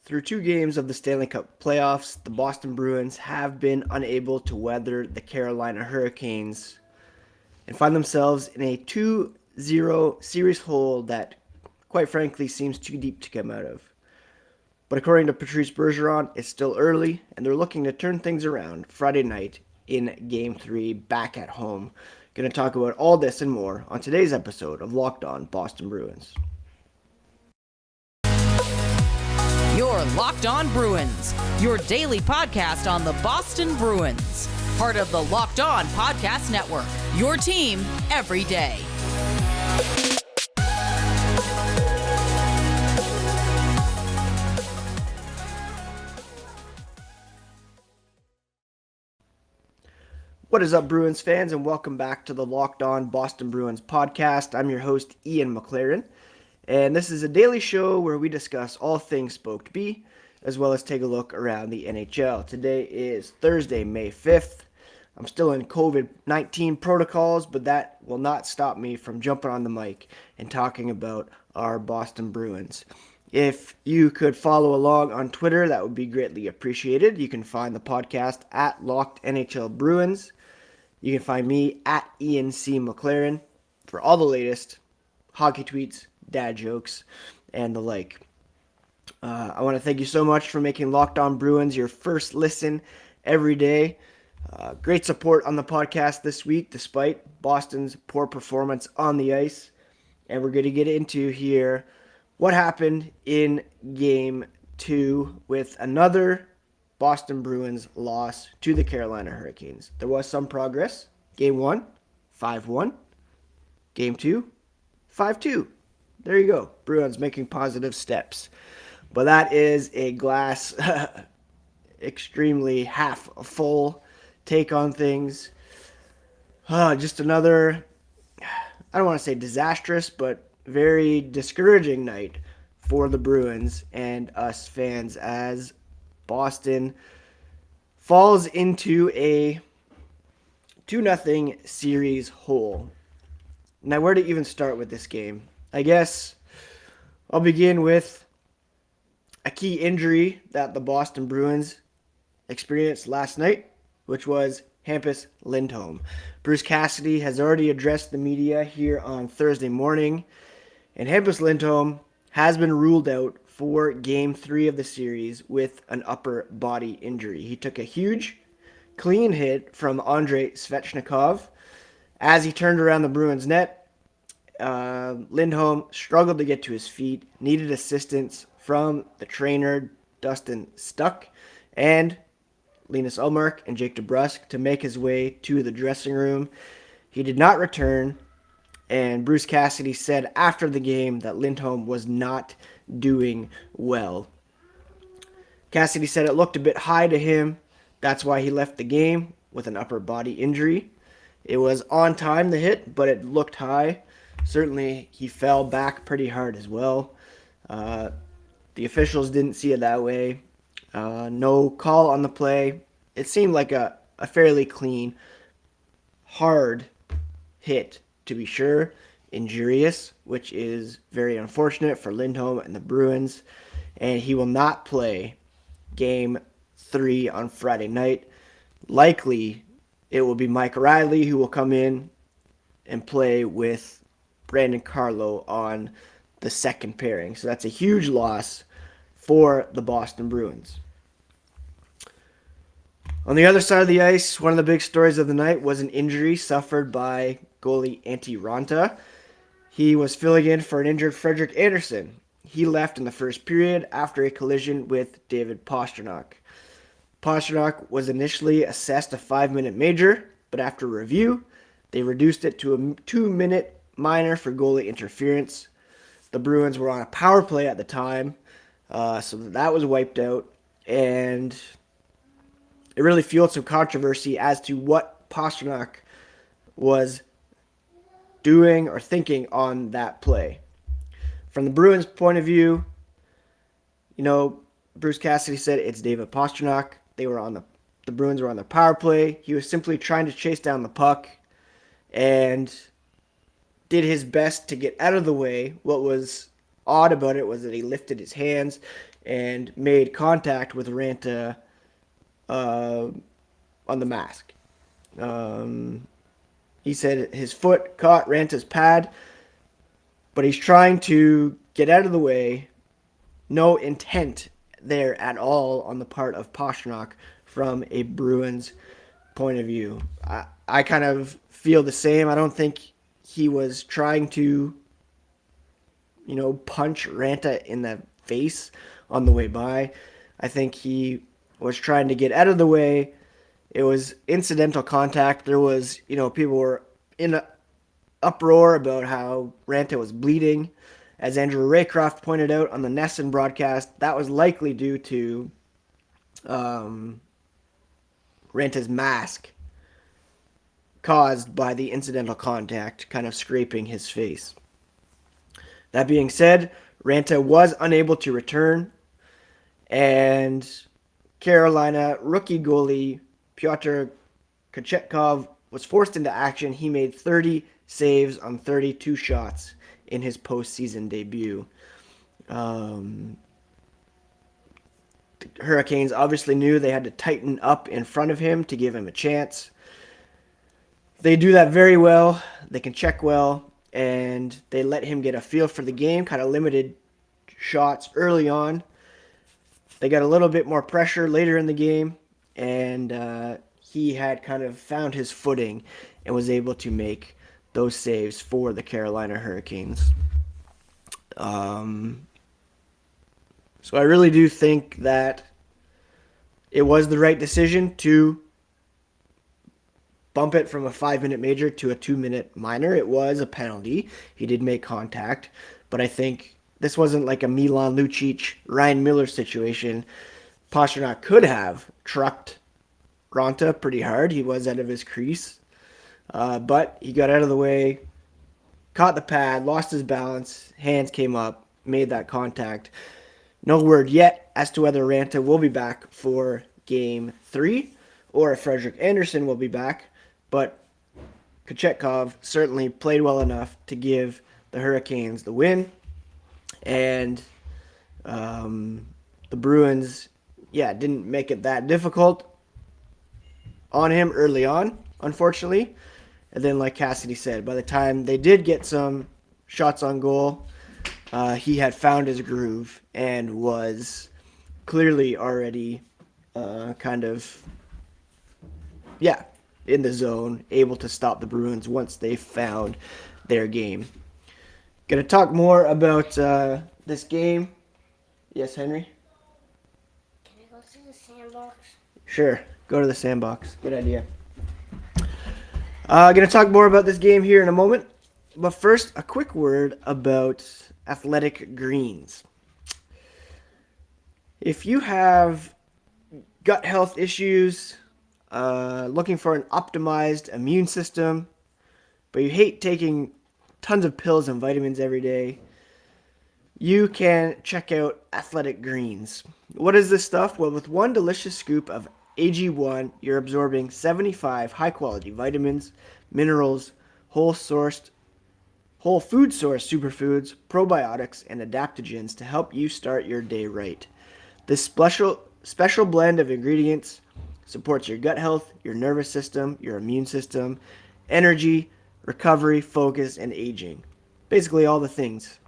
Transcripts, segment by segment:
Through two games of the Stanley Cup playoffs, the Boston Bruins have been unable to weather the Carolina Hurricanes and find themselves in a 2-0 series hole that, quite frankly, seems too deep to come out of. But according to Patrice Bergeron, it's still early, and they're looking to turn things around Friday night in Game 3 back at home. Going to talk about all this and more on today's episode of Locked On Boston Bruins. You're Locked On Bruins, your daily podcast on the Boston Bruins. Part of the Locked On Podcast Network, your team every day. What is up, Bruins fans, and welcome back to the Locked On Boston Bruins podcast. I'm your host, Ian McLaren, and this is a daily show where we discuss all things Spoke B, as well as take a look around the NHL. Today is Thursday, May 5th. I'm still in COVID-19 protocols, but that will not stop me from jumping on the mic and talking about our Boston Bruins. If you could follow along on Twitter, that would be greatly appreciated. You can find the podcast at Locked NHL Bruins. You can find me at Ian C. McLaren for all the latest hockey tweets, dad jokes, and the like. I want to thank you so much for making Locked On Bruins your first listen every day. Great support on the podcast this week, despite Boston's poor performance on the ice. And we're going to get into here what happened in Game 2 with another Boston Bruins loss to the Carolina Hurricanes. There was some progress. Game 1, 5-1. Game 2, 5-2. There you go. Bruins making positive steps. But that is a glass extremely half full take on things. Just another, I don't want to say disastrous, but very discouraging night for the Bruins and us fans as Boston falls into a 2-0 series hole. Now, where to even start with this game? I guess I'll begin with a key injury that the Boston Bruins experienced last night, which was Hampus Lindholm. Bruce Cassidy has already addressed the media here on Thursday morning, and Hampus Lindholm has been ruled out for Game 3 of the series with an upper body injury. He took a huge, clean hit from Andrei Svechnikov. As he turned around the Bruins net, Lindholm struggled to get to his feet, needed assistance from the trainer, Dustin Stuck, and Linus Ullmark and Jake DeBrusk to make his way to the dressing room. He did not return, and Bruce Cassidy said after the game that Lindholm was not doing well. Cassidy said it looked a bit high to him. That's why he left the game with an upper body injury. It was on time, the hit, but it looked high. Certainly, he fell back pretty hard as well. The officials didn't see it that way. No call on the play. It seemed like a fairly clean, hard hit, to be sure. Injurious, which is very unfortunate for Lindholm and the Bruins. And he will not play Game 3 on Friday night. Likely, it will be Mike Riley who will come in and play with Brandon Carlo on the second pairing. So that's a huge loss for the Boston Bruins. On the other side of the ice, one of the big stories of the night was an injury suffered by goalie Antti Raanta. He was filling in for an injured Frederik Andersen. He left in the first period after a collision with David Pastrnak. Pastrnak was initially assessed a 5-minute major, but after review, they reduced it to a 2-minute minor for goalie interference. The Bruins were on a power play at the time, so that was wiped out, and it really fueled some controversy as to what Pastrnak was doing or thinking on that play. From the Bruins' point of view, Bruce Cassidy said it's David Pastrnak. The Bruins were on their power play. He was simply trying to chase down the puck and did his best to get out of the way what was odd about it was that he lifted his hands and made contact with Raanta on the mask. He said his foot caught Ranta's pad, but he's trying to get out of the way. No intent there at all on the part of Pastrnak from a Bruins point of view. I kind of feel the same. I don't think he was trying to, punch Raanta in the face on the way by. I think he was trying to get out of the way. It was incidental contact. There was, people were in an uproar about how Raanta was bleeding. As Andrew Raycroft pointed out on the Nesson broadcast, that was likely due to Ranta's mask caused by the incidental contact kind of scraping his face. That being said, Raanta was unable to return, and Carolina rookie goalie Pyotr Kochetkov was forced into action. He made 30 saves on 32 shots in his postseason debut. The Hurricanes obviously knew they had to tighten up in front of him to give him a chance. They do that very well. They can check well, and they let him get a feel for the game, kind of limited shots early on. They got a little bit more pressure later in the game, and he had kind of found his footing and was able to make those saves for the Carolina Hurricanes. So I really do think that it was the right decision to bump it from a 5-minute major to a 2-minute minor. It was a penalty. He did make contact, but I think this wasn't like a Milan Lucic, Ryan Miller situation. Pastrnak could have trucked Raanta pretty hard. He was out of his crease, but he got out of the way, caught the pad, lost his balance, hands came up, made that contact. No word yet as to whether Raanta will be back for Game 3 or if Frederik Andersen will be back, but Kochetkov certainly played well enough to give the Hurricanes the win. And the Bruins, didn't make it that difficult on him early on, unfortunately. And then, like Cassidy said, by the time they did get some shots on goal, he had found his groove and was clearly already in the zone, able to stop the Bruins once they found their game. Going to talk more about this game. Yes, Henry? Can I go to the sandbox? Sure. Go to the sandbox. Good idea. Going to talk more about this game here in a moment. But first, a quick word about athletic greens. If you have gut health issues, looking for an optimized immune system, but you hate taking tons of pills and vitamins every day, you can check out Athletic Greens. What is this stuff? Well, with one delicious scoop of AG1, you're absorbing 75 high-quality vitamins, minerals, whole food source superfoods, probiotics, and adaptogens to help you start your day right. This special blend of ingredients supports your gut health, your nervous system, your immune system, energy, recovery, focus, and aging. Basically all the things.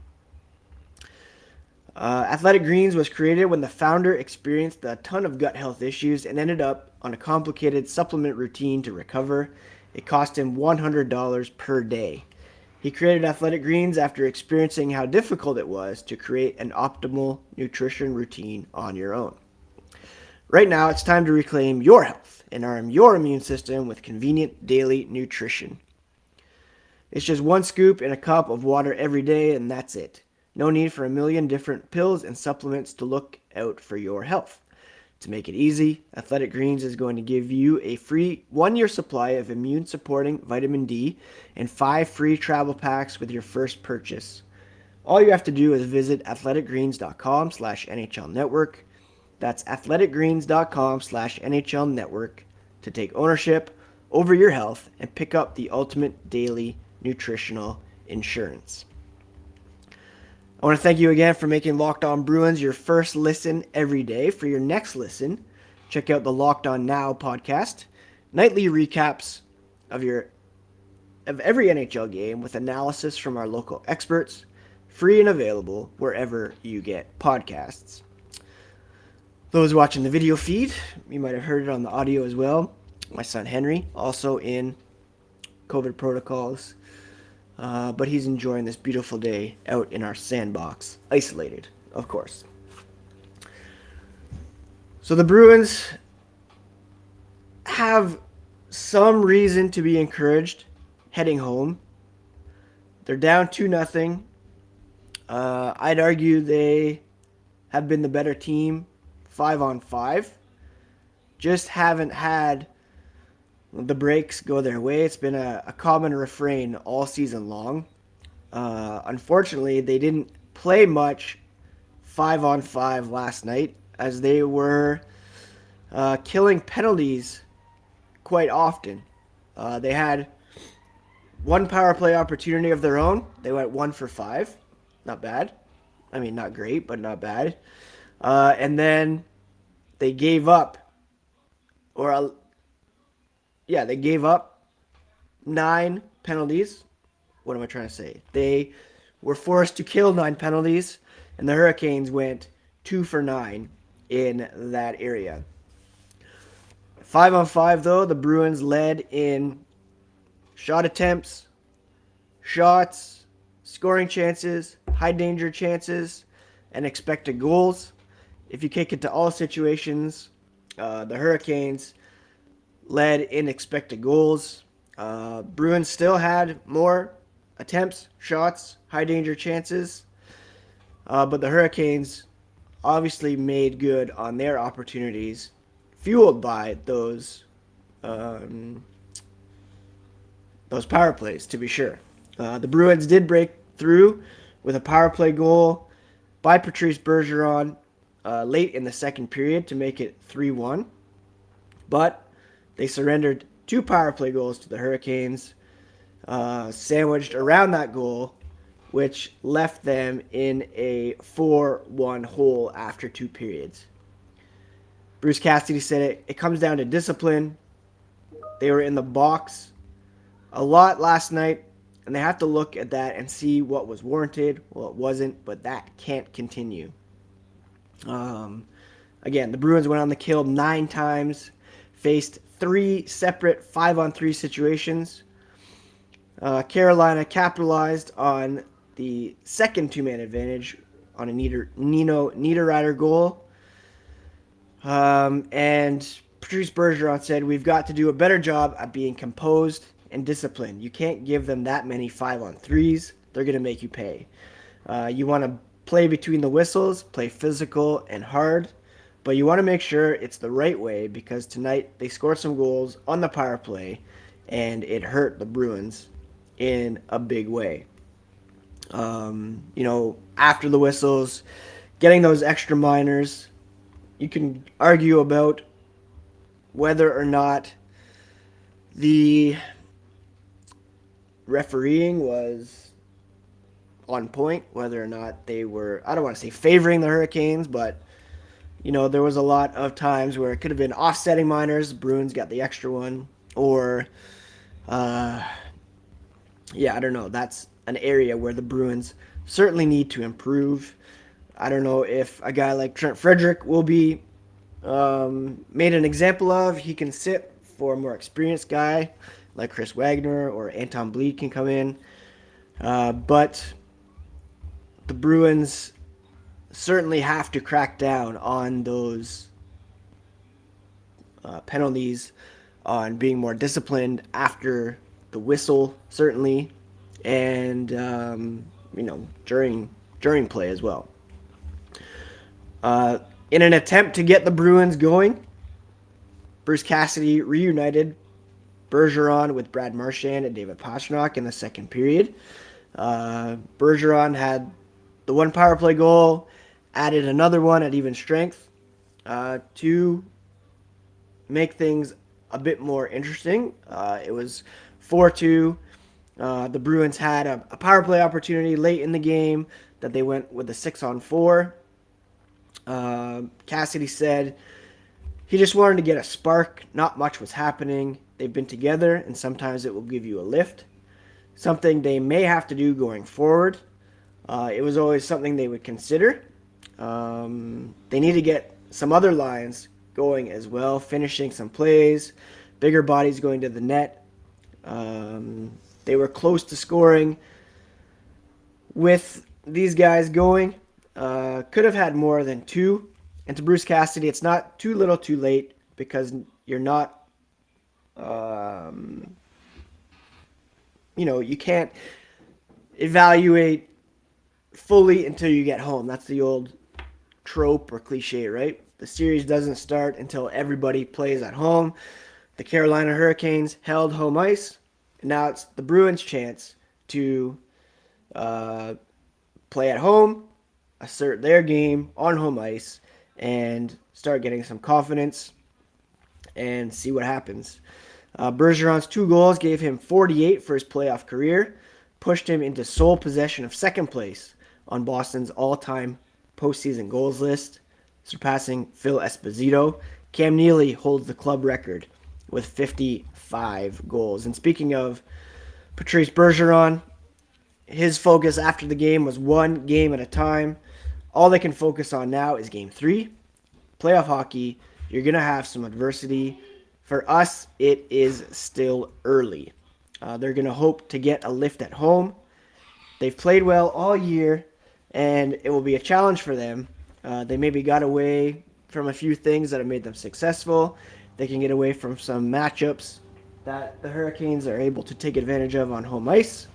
Athletic Greens was created when the founder experienced a ton of gut health issues and ended up on a complicated supplement routine to recover. It cost him $100 per day. He created Athletic Greens after experiencing how difficult it was to create an optimal nutrition routine on your own. Right now, it's time to reclaim your health and arm your immune system with convenient daily nutrition. It's just one scoop in a cup of water every day, and that's it. No need for a million different pills and supplements to look out for your health. To make it easy, Athletic Greens is going to give you a free 1-year supply of immune-supporting vitamin D and 5 free travel packs with your first purchase. All you have to do is visit athleticgreens.com/NHL Network. That's athleticgreens.com/NHL Network to take ownership over your health and pick up the ultimate daily nutritional insurance. I want to thank you again for making Locked On Bruins your first listen every day. For your next listen, check out the Locked On Now podcast, nightly recaps of every NHL game with analysis from our local experts, free and available wherever you get podcasts. Those watching the video feed, you might have heard it on the audio as well. My son Henry, also in COVID protocols, but he's enjoying this beautiful day out in our sandbox, isolated, of course. So the Bruins have some reason to be encouraged heading home. They're down 2-0. I'd argue they have been the better team 5-on-5. Just haven't had the breaks go their way. It's been a common refrain all season long. Unfortunately, they didn't play much 5-on-5 last night as they were killing penalties quite often. They had one power play opportunity of their own. They went 1 for 5. Not bad. I mean, not great, but not bad. And then they gave up, they gave up 9 penalties. What am I trying to say? They were forced to kill 9 penalties, and the Hurricanes went 2 for 9 in that area. 5-on-5, though, the Bruins led in shot attempts, shots, scoring chances, high danger chances, and expected goals. If you kick it to all situations, the Hurricanes led in expected goals. Bruins still had more attempts, shots, high danger chances, but the Hurricanes obviously made good on their opportunities, fueled by those power plays, to be sure. The Bruins did break through with a power play goal by Patrice Bergeron late in the second period to make it 3-1. But they surrendered 2 power play goals to the Hurricanes, sandwiched around that goal, which left them in a 4-1 hole after 2 periods. Bruce Cassidy said it comes down to discipline. They were in the box a lot last night, and they have to look at that and see what was warranted, what wasn't, but that can't continue. Again, the Bruins went on the kill 9 times, faced 3 separate 5-on-3 situations. Carolina capitalized on the second 2-man advantage on a Nino Niederreiter goal. And Patrice Bergeron said, "We've got to do a better job at being composed and disciplined. You can't give them that many 5-on-3s. They're going to make you pay. You want to play between the whistles, play physical and hard, but you want to make sure it's the right way because tonight they scored some goals on the power play and it hurt the Bruins in a big way." After the whistles, getting those extra minors, you can argue about whether or not the refereeing was on point, whether or not they were, I don't want to say favoring the Hurricanes, but, there was a lot of times where it could have been offsetting minors. Bruins got the extra one. Or, I don't know. That's an area where the Bruins certainly need to improve. I don't know if a guy like Trent Frederick will be made an example of. He can sit for a more experienced guy like Chris Wagner, or Anton Bleed can come in. But the Bruins certainly have to crack down on those penalties, on being more disciplined after the whistle, certainly, and during play as well. In an attempt to get the Bruins going, Bruce Cassidy reunited Bergeron with Brad Marchand and David Pastrnak in the second period. Bergeron had the 1 power play goal, added another one at even strength to make things a bit more interesting. It was 4-2. The Bruins had a power play opportunity late in the game. that they went with a 6-on-4. Cassidy said he just wanted to get a spark. Not much was happening. They've been together, and sometimes it will give you a lift. Something they may have to do going forward. It was always something they would consider. They need to get some other lines going as well, finishing some plays, bigger bodies going to the net. They were close to scoring with these guys going. Could have had more than two. And to Bruce Cassidy, it's not too little too late because you're not, you can't evaluate fully until you get home. That's the old trope or cliche, right? The series doesn't start until everybody plays at home. The Carolina Hurricanes held home ice. And now it's the Bruins' chance to play at home, assert their game on home ice, and start getting some confidence and see what happens. Bergeron's 2 goals gave him 48 for his playoff career, pushed him into sole possession of second place on Boston's all-time postseason goals list, surpassing Phil Esposito. Cam Neely holds the club record with 55 goals. And speaking of Patrice Bergeron, his focus after the game was one game at a time. All they can focus on now is Game 3. Playoff hockey, you're going to have some adversity. For us, it is still early. They're going to hope to get a lift at home. They've played well all year, and it will be a challenge for them. They maybe got away from a few things that have made them successful. They can get away from some matchups that the Hurricanes are able to take advantage of on home ice.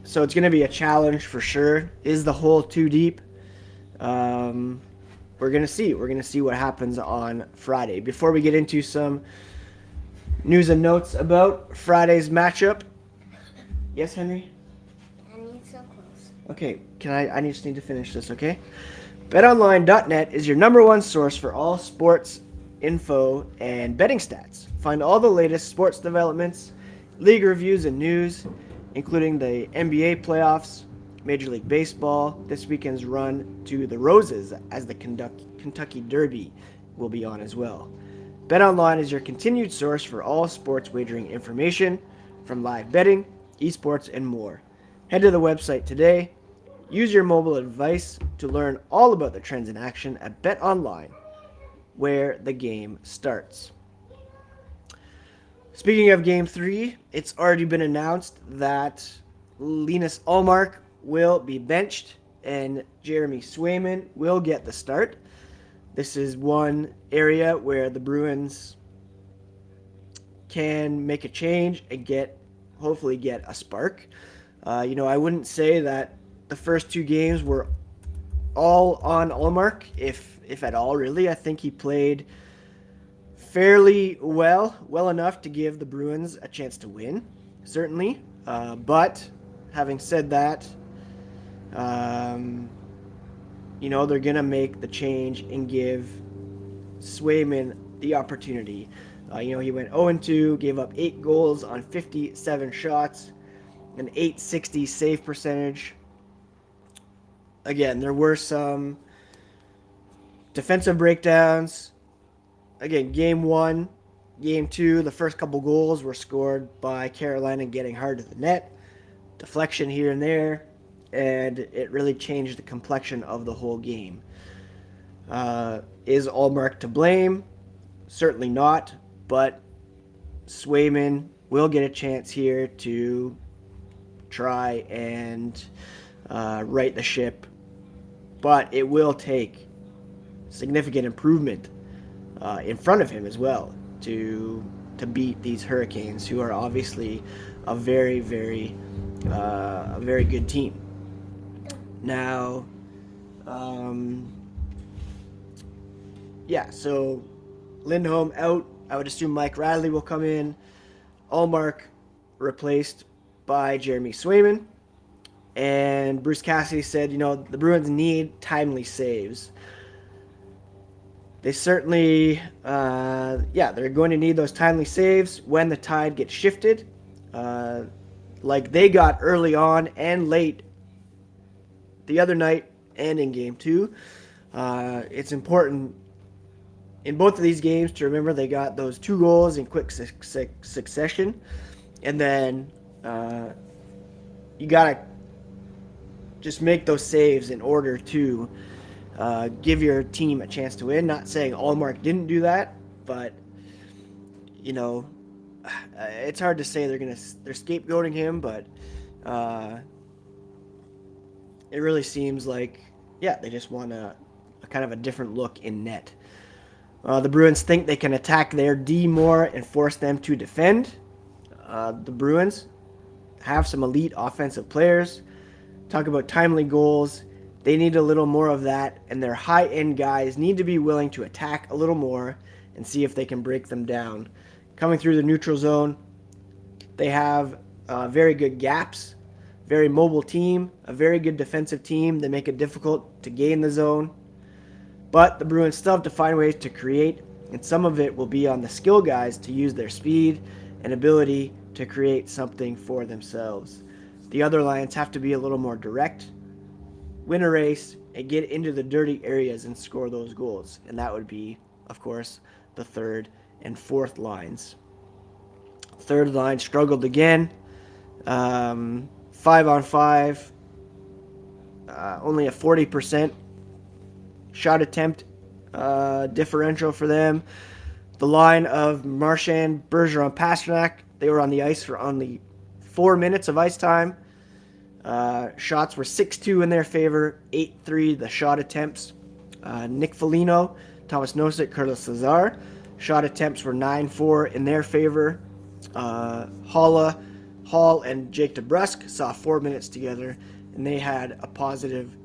So it's going to be a challenge for sure. Is the hole too deep? We're going to see. We're going to see what happens on Friday. Before we get into some news and notes about Friday's matchup. Yes, Henry? I need so close. Okay, I just need to finish this, okay? BetOnline.net is your number one source for all sports info and betting stats. Find all the latest sports developments, league reviews, and news, including the NBA playoffs, Major League Baseball, this weekend's run to the Roses as the Kentucky Derby will be on as well. BetOnline is your continued source for all sports wagering information, from live betting, esports, and more. Head to the website today. Use your mobile device to learn all about the trends in action at BetOnline, where the game starts. Speaking of Game 3, it's already been announced that Linus Ullmark will be benched and Jeremy Swayman will get the start. This is one area where the Bruins can make a change and hopefully get a spark. I wouldn't say that the first 2 games were all on Ullmark, if at all, really. I think he played fairly well enough to give the Bruins a chance to win, certainly. But having said that, they're going to make the change and give Swayman the opportunity. He went 0-2, gave up 8 goals on 57 shots, an .860 save percentage. Again, there were some defensive breakdowns. Again, Game 1, Game 2, the first couple goals were scored by Carolina getting hard to the net. Deflection here and there, and it really changed the complexion of the whole game. Is Ullmark to blame? Certainly not, but Swayman will get a chance here to try and right the ship, but it will take significant improvement in front of him as well to beat these Hurricanes, who are obviously a very, very good team. Now, so Lindholm out. I would assume Mike Riley will come in. Ullmark replaced by Jeremy Swayman. And Bruce Cassidy said, the Bruins need timely saves. They certainly, they're going to need those timely saves when the tide gets shifted. like they got early on and late the other night and in game 2. It's important in both of these games to remember they got those 2 goals in quick succession. And then you got to just make those saves in order to give your team a chance to win. Not saying Allmark didn't do that, but it's hard to say they're scapegoating him, but it really seems like they just want a kind of a different look in net. The Bruins think they can attack their D more and force them to defend. The Bruins have some elite offensive players. Talk about timely goals. They need a little more of that, and their high-end guys need to be willing to attack a little more and see if they can break them down. Coming through the neutral zone, they have very good gaps, very mobile team, a very good defensive team. They make it difficult to gain the zone. But the Bruins still have to find ways to create, and some of it will be on the skill guys to use their speed and ability to create something for themselves. The other lines have to be a little more direct, win a race, and get into the dirty areas and score those goals. And that would be, of course, the third and fourth lines. Third line struggled again. 5-on-5, only a 40% shot attempt differential for them. The line of Marchand, Bergeron, Pastrnak, they were on the ice for only 4 minutes of ice time. Shots were 6-2 in their favor, 8-3 the shot attempts. Nick Foligno, Thomas Nosek, Curtis Lazar, shot attempts were 9-4 in their favor. Hall and Jake DeBrusk saw 4 minutes together, and they had a positive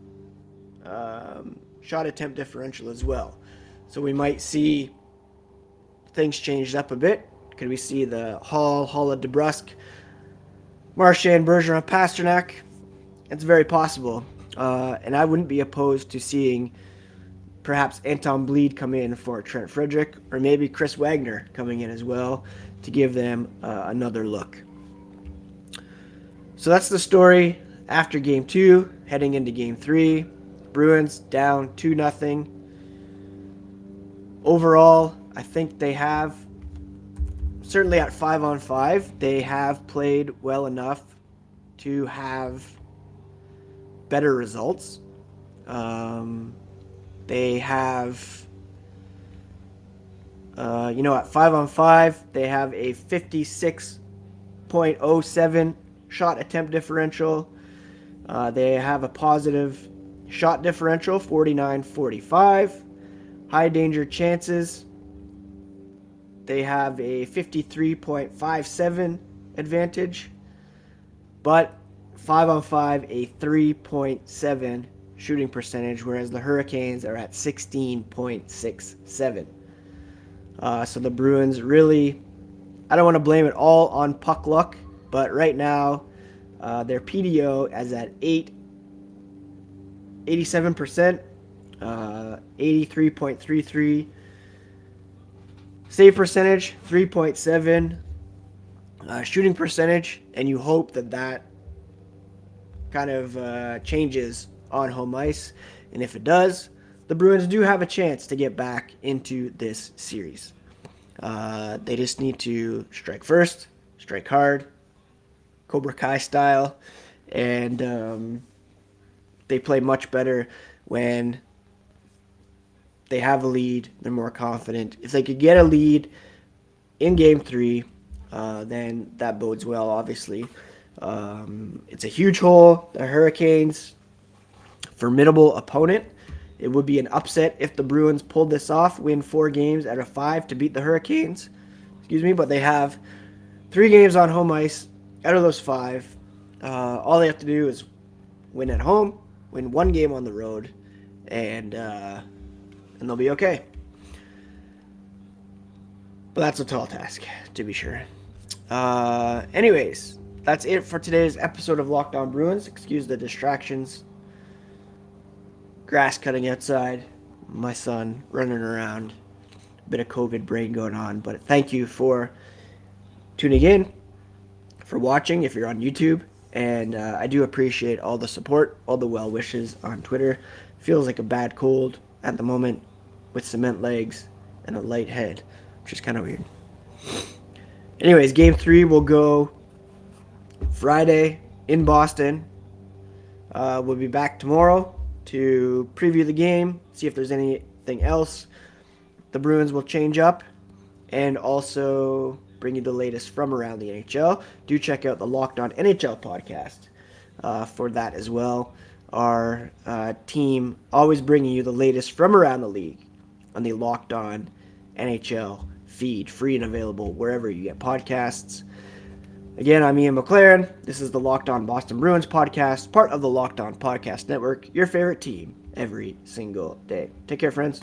shot attempt differential as well. So we might see things changed up a bit. Could we see the Hall, DeBrusk, Marchand, Bergeron, Pastrnak? It's very possible. And I wouldn't be opposed to seeing perhaps Anton Bleed come in for Trent Frederick, or maybe Chris Wagner coming in as well to give them another look. So that's the story after Game 2, heading into Game 3. Bruins down 2-0. Overall, I think they have, certainly at 5-on-5, they have played well enough to have better results. They have, at 5-on-5, they have a 56.07 shot attempt differential. They have a positive shot differential, 49-45. High danger chances, they have a 53.57 advantage. But 5-on-5, a 3.7 shooting percentage, whereas the Hurricanes are at 16.67. So the Bruins really, I don't want to blame it all on puck luck, but right now their PDO is at 87%, 83.33. Save percentage, 3.7. Shooting percentage, and you hope that kind of changes on home ice. And if it does, the Bruins do have a chance to get back into this series. They just need to strike first, strike hard, Cobra Kai style, and they play much better when they have a lead. They're more confident. If they could get a lead in Game 3, then that bodes well, obviously. It's a huge hole. The Hurricanes, formidable opponent. It would be an upset if the Bruins pulled this off, win 4 games out of 5 to beat the Hurricanes. But they have 3 games on home ice out of those 5. All they have to do is win at home, win 1 game on the road, and they'll be okay. But that's a tall task, to be sure. Anyways, that's it for today's episode of Locked On Bruins. Excuse the distractions. Grass cutting outside, my son running around, a bit of COVID brain going on. But thank you for tuning in, for watching if you're on YouTube. And I do appreciate all the support, all the well wishes on Twitter. Feels like a bad cold at the moment with cement legs and a light head, which is kind of weird. Anyways, game 3 will go Friday in Boston. We'll be back tomorrow to preview the game, see if there's anything else the Bruins will change up, and also bring you the latest from around the NHL. Do check out the Locked On NHL podcast for that as well. Our team always bringing you the latest from around the league on the Locked On NHL feed, free and available wherever you get podcasts. Again, I'm Ian McLaren. This is the Locked On Boston Bruins podcast, part of the Locked On Podcast Network, your favorite team every single day. Take care, friends.